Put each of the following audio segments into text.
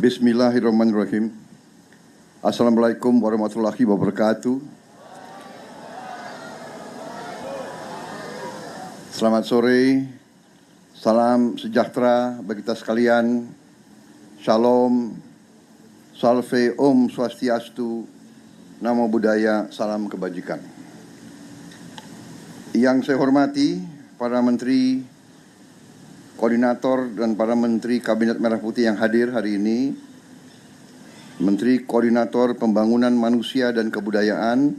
Bismillahirrahmanirrahim. Assalamualaikum warahmatullahi wabarakatuh. Selamat sore, salam sejahtera bagi kita sekalian. Shalom, salve, om swastiastu, namo buddhaya, salam kebajikan. Yang saya hormati para menteri, koordinator dan para menteri Kabinet Merah Putih yang hadir hari ini, Menteri Koordinator Pembangunan Manusia dan Kebudayaan,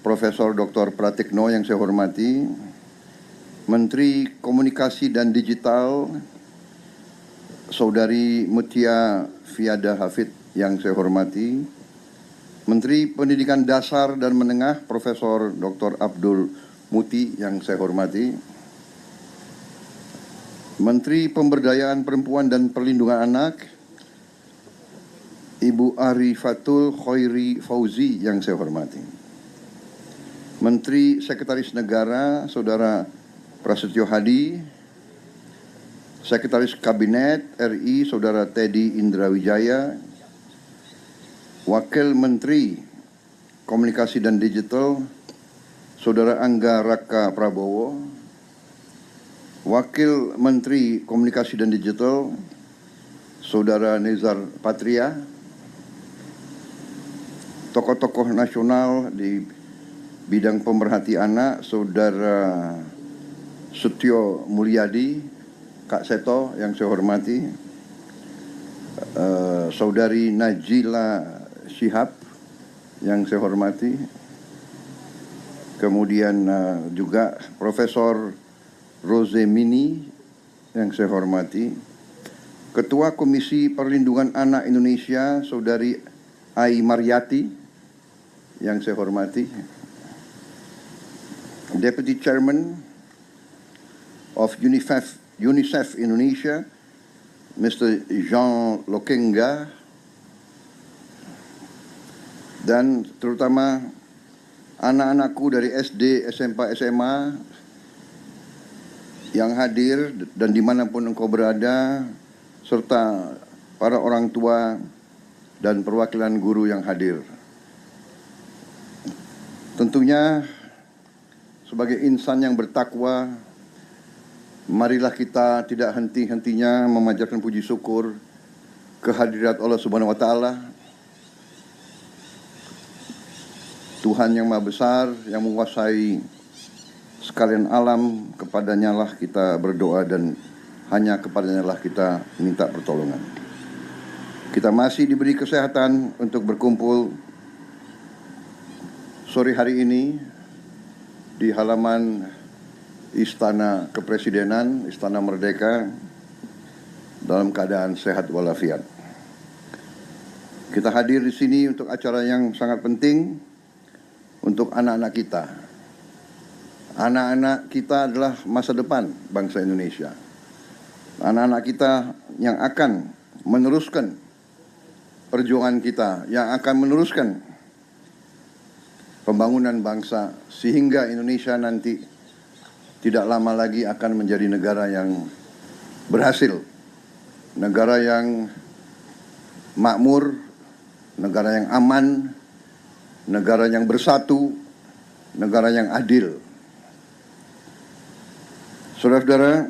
Profesor Dr. Pratikno yang saya hormati, Menteri Komunikasi dan Digital, Saudari Mutia Fiada Hafid yang saya hormati, Menteri Pendidikan Dasar dan Menengah, Profesor Dr. Abdul Muti yang saya hormati, Menteri Pemberdayaan Perempuan dan Perlindungan Anak, Ibu Arifatul Khairi Fauzi yang saya hormati, Menteri Sekretaris Negara, Saudara Prasetyo Hadi, Sekretaris Kabinet RI, Saudara Teddy Indrawijaya, Wakil Menteri Komunikasi dan Digital, Saudara Angga Raka Prabowo, Wakil Menteri Komunikasi dan Digital, Saudara Nezar Patria, tokoh-tokoh nasional di bidang pemerhati anak, Saudara Setio Mulyadi, Kak Seto yang saya hormati, Saudari Najila Shihab yang saya hormati, kemudian juga Profesor Rose Mini yang saya hormati, Ketua Komisi Perlindungan Anak Indonesia, Saudari Ai Mariati yang saya hormati, Deputy Chairman of UNICEF Indonesia, Mr. Jean Lokenga, dan terutama anak-anakku dari SD, SMP, SMA yang hadir dan dimanapun engkau berada, serta para orang tua dan perwakilan guru yang hadir. Tentunya sebagai insan yang bertakwa, marilah kita tidak henti-hentinya memanjatkan puji syukur kehadirat Allah Subhanahu wa taala, Tuhan yang Maha Besar, yang menguasai sekalian alam. Kepadanya lah kita berdoa dan hanya kepadanya lah kita minta pertolongan. Kita masih diberi kesehatan untuk berkumpul sore hari ini di halaman Istana Kepresidenan, Istana Merdeka, dalam keadaan sehat walafiat. Kita hadir di sini untuk acara yang sangat penting untuk anak-anak kita. Anak-anak kita adalah masa depan bangsa Indonesia. Anak-anak kita yang akan meneruskan perjuangan kita, yang akan meneruskan pembangunan bangsa, sehingga Indonesia nanti tidak lama lagi akan menjadi negara yang berhasil, negara yang makmur, negara yang aman, negara yang bersatu, negara yang adil. Saudara-saudara,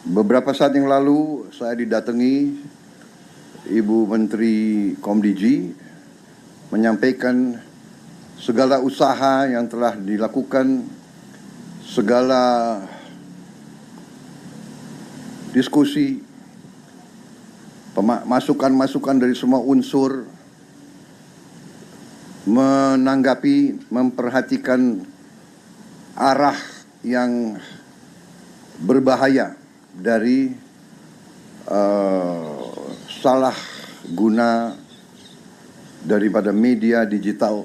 beberapa saat yang lalu saya didatangi Ibu Menteri Komdiji menyampaikan segala usaha yang telah dilakukan, segala diskusi, masukan-masukan dari semua unsur, menanggapi, memperhatikan arah yang berbahaya dari salah guna daripada media digital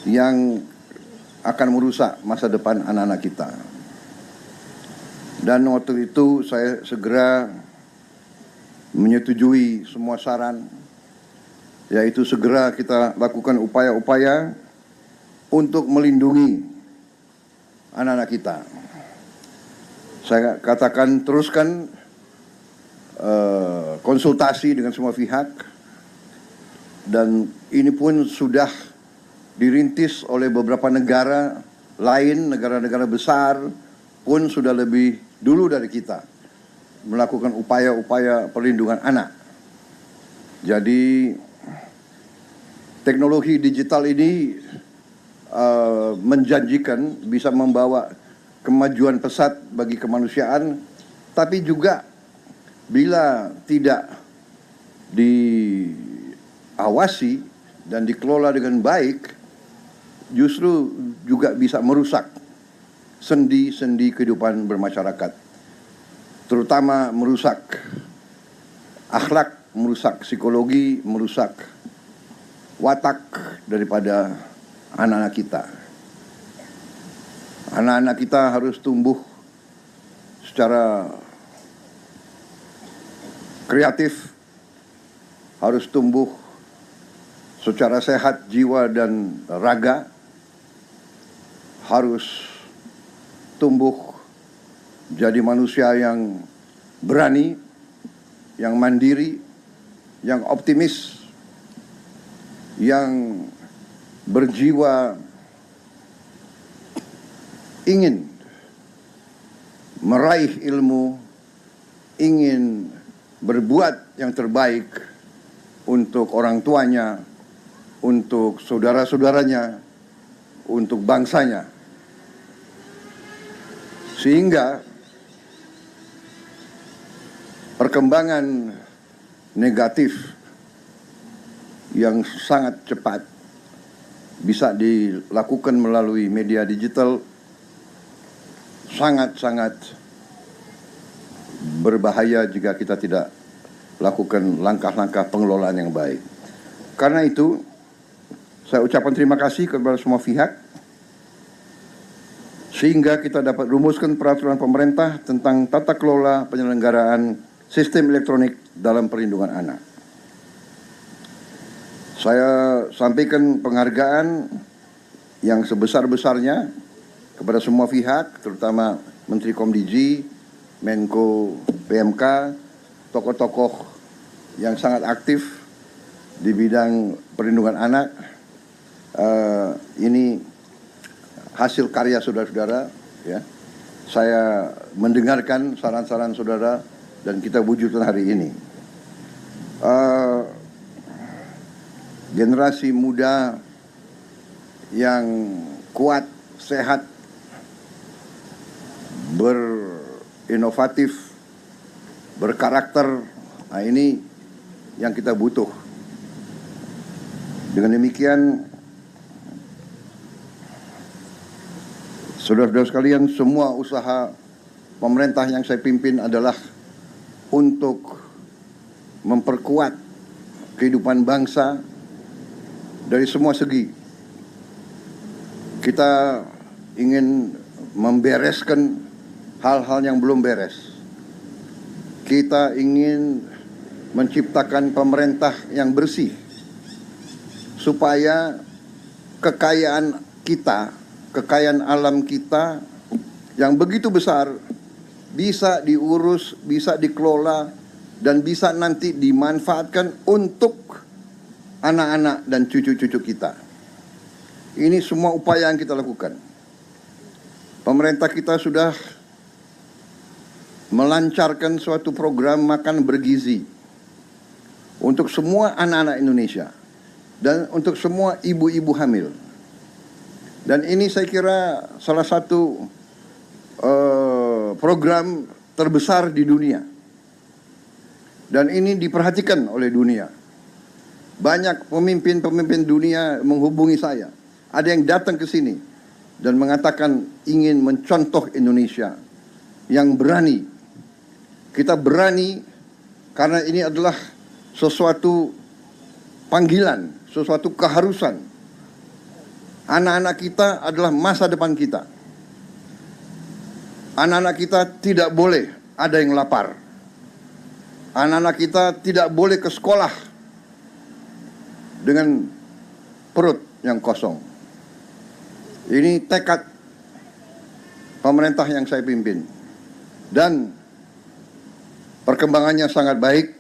yang akan merusak masa depan anak-anak kita. Dan waktu itu saya segera menyetujui semua saran, yaitu segera kita lakukan upaya-upaya untuk melindungi anak-anak kita. Saya katakan teruskan konsultasi dengan semua pihak, dan ini pun sudah dirintis oleh beberapa negara lain, negara-negara besar pun sudah lebih dulu dari kita melakukan upaya-upaya perlindungan anak. Jadi teknologi digital ini menjanjikan bisa membawa kemajuan pesat bagi kemanusiaan, tapi juga bila tidak diawasi dan dikelola dengan baik, justru juga bisa merusak sendi-sendi kehidupan bermasyarakat, terutama merusak akhlak, merusak psikologi, merusak watak daripada anak-anak kita. Anak-anak kita harus tumbuh secara kreatif, harus tumbuh secara sehat jiwa dan raga, harus tumbuh jadi manusia yang berani, yang mandiri, yang optimis, yang berjiwa ingin meraih ilmu, ingin berbuat yang terbaik untuk orang tuanya, untuk saudara-saudaranya, untuk bangsanya. Sehingga perkembangan negatif yang sangat cepat bisa dilakukan melalui media digital sangat-sangat berbahaya jika kita tidak lakukan langkah-langkah pengelolaan yang baik. Karena itu, saya ucapkan terima kasih kepada semua pihak, sehingga kita dapat rumuskan peraturan pemerintah tentang tata kelola penyelenggaraan sistem elektronik dalam perlindungan anak. Saya sampaikan penghargaan yang sebesar-besarnya kepada semua pihak, terutama Menteri Komdigi, Menko PMK, tokoh-tokoh yang sangat aktif di bidang perlindungan anak. Ini hasil karya saudara-saudara, ya. Saya mendengarkan saran-saran saudara dan kita wujudkan hari ini. Generasi muda yang kuat, sehat, berinovatif, berkarakter, nah ini yang kita butuh. Dengan demikian, saudara-saudara sekalian, semua usaha pemerintah yang saya pimpin adalah untuk memperkuat kehidupan bangsa dari semua segi. Kita ingin membereskan hal-hal yang belum beres. Kita ingin menciptakan pemerintah yang bersih, supaya kekayaan kita, kekayaan alam kita yang begitu besar bisa diurus, bisa dikelola, dan bisa nanti dimanfaatkan untuk anak-anak dan cucu-cucu kita. Ini semua upaya yang kita lakukan. Pemerintah kita sudah melancarkan suatu program makan bergizi untuk semua anak-anak Indonesia dan untuk semua ibu-ibu hamil. Dan ini saya kira salah satu program terbesar di dunia. Dan ini diperhatikan oleh dunia. Banyak pemimpin-pemimpin dunia menghubungi saya. Ada yang datang ke sini dan mengatakan ingin mencontoh Indonesia yang berani. Kita berani karena ini adalah sesuatu panggilan, sesuatu keharusan. Anak-anak kita adalah masa depan kita. Anak-anak kita tidak boleh ada yang lapar. Anak-anak kita tidak boleh ke sekolah dengan perut yang kosong. Ini tekad pemerintah yang saya pimpin. Dan Perkembangannya sangat baik.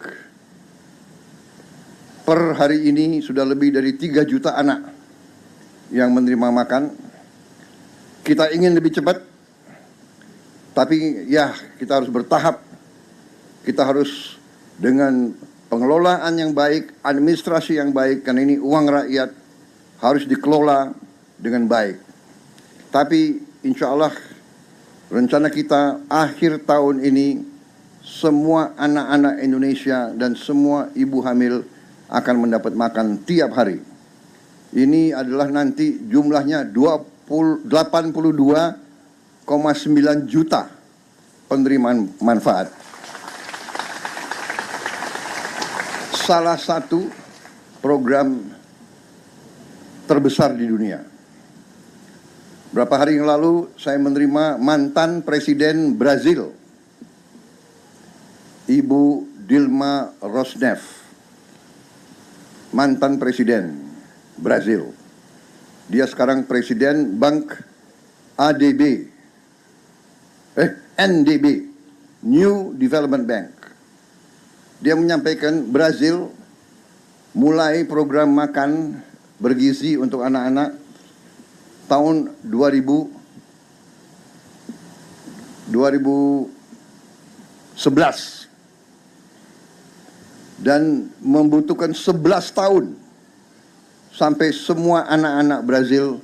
Per hari ini sudah lebih dari 3 juta anak yang menerima makan. Kita ingin lebih cepat, tapi ya kita harus bertahap. Kita harus dengan pengelolaan yang baik, administrasi yang baik, karena ini uang rakyat harus dikelola dengan baik. Tapi insya Allah rencana kita akhir tahun ini semua anak-anak Indonesia dan semua ibu hamil akan mendapat makan tiap hari. Ini adalah nanti jumlahnya 82,9 juta penerimaan manfaat. Salah satu program terbesar di dunia. Berapa hari yang lalu saya menerima mantan Presiden Brazil, Ibu Dilma Rousseff. Mantan Presiden Brazil. Dia sekarang Presiden Bank NDB, New Development Bank. Dia menyampaikan Brazil mulai program makan bergizi untuk anak-anak tahun 2011 dan membutuhkan 11 tahun sampai semua anak-anak Brazil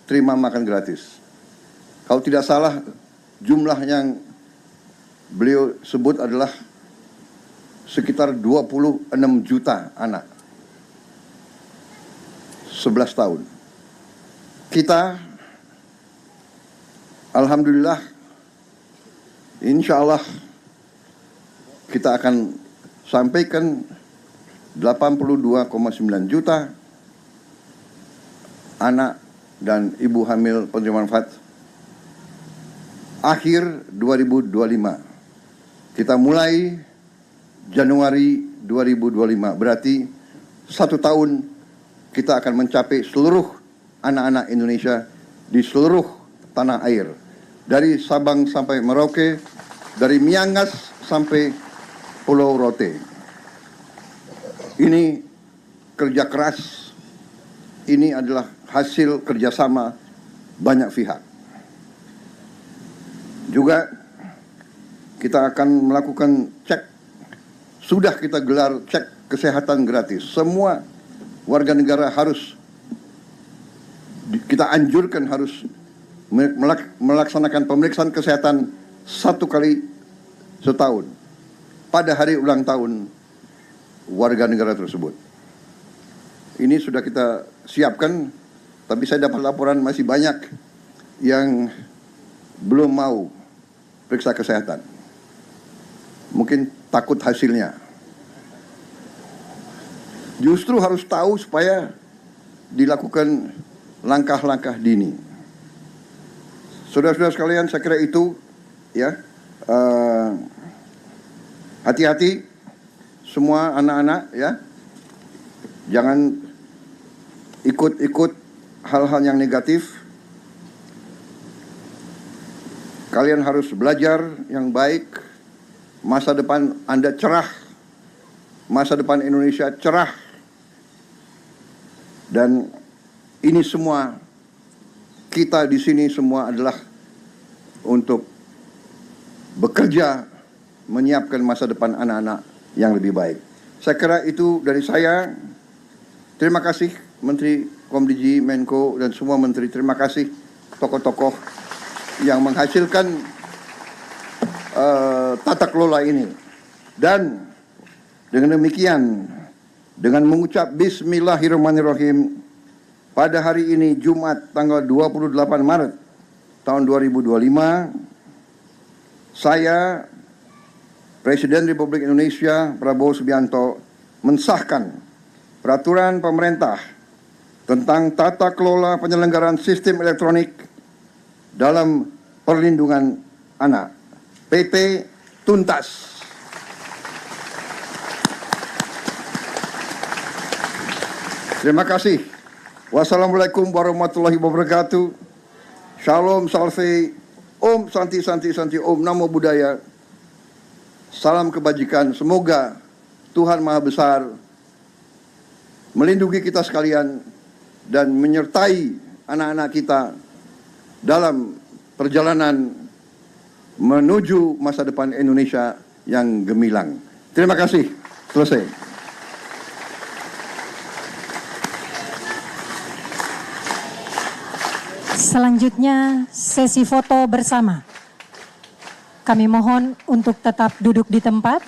terima makan gratis. Kalau tidak salah, jumlah yang beliau sebut adalah sekitar 26 juta anak. 11 tahun. Kita, alhamdulillah, insya Allah kita akan sampaikan 82,9 juta anak dan ibu hamil penerima manfaat akhir 2025. Kita mulai Januari 2025, berarti 1 tahun kita akan mencapai seluruh anak-anak Indonesia di seluruh tanah air. Dari Sabang sampai Merauke, dari Miangas sampai Pulau Rote. Ini kerja keras, ini adalah hasil kerjasama banyak pihak. Juga kita akan melakukan cek, sudah kita gelar cek kesehatan gratis. Semua warga negara harus, kita anjurkan harus melaksanakan pemeriksaan kesehatan 1 kali setahun pada hari ulang tahun warga negara tersebut. Ini sudah kita siapkan, tapi saya dapat laporan masih banyak yang belum mau periksa kesehatan. Mungkin takut hasilnya. Justru harus tahu supaya dilakukan langkah-langkah dini. Saudara-saudara sekalian, saya kira itu ya. Hati-hati semua anak-anak ya. Jangan ikut-ikut hal-hal yang negatif. Kalian harus belajar yang baik. Masa depan Anda cerah. Masa depan Indonesia cerah. Dan ini semua, kita di sini semua adalah untuk bekerja menyiapkan masa depan anak-anak yang lebih baik. Saya kira itu dari saya. Terima kasih Menteri Komdiji, Menko, dan semua menteri. Terima kasih tokoh-tokoh yang menghasilkan tata kelola ini. Dan dengan demikian, dengan mengucap Bismillahirrahmanirrahim, pada hari ini Jumat tanggal 28 Maret tahun 2025, saya Presiden Republik Indonesia Prabowo Subianto mensahkan peraturan pemerintah tentang tata kelola penyelenggaraan sistem elektronik dalam perlindungan anak, PT Tuntas. Terima kasih. Wassalamualaikum warahmatullahi wabarakatuh. Shalom, salve, Om Santi Santi Santi, Om Namo Buddhaya. Salam kebajikan. Semoga Tuhan Maha Besar melindungi kita sekalian dan menyertai anak-anak kita dalam perjalanan menuju masa depan Indonesia yang gemilang. Terima kasih. Selesai. Selanjutnya, sesi foto bersama. Kami mohon untuk tetap duduk di tempat.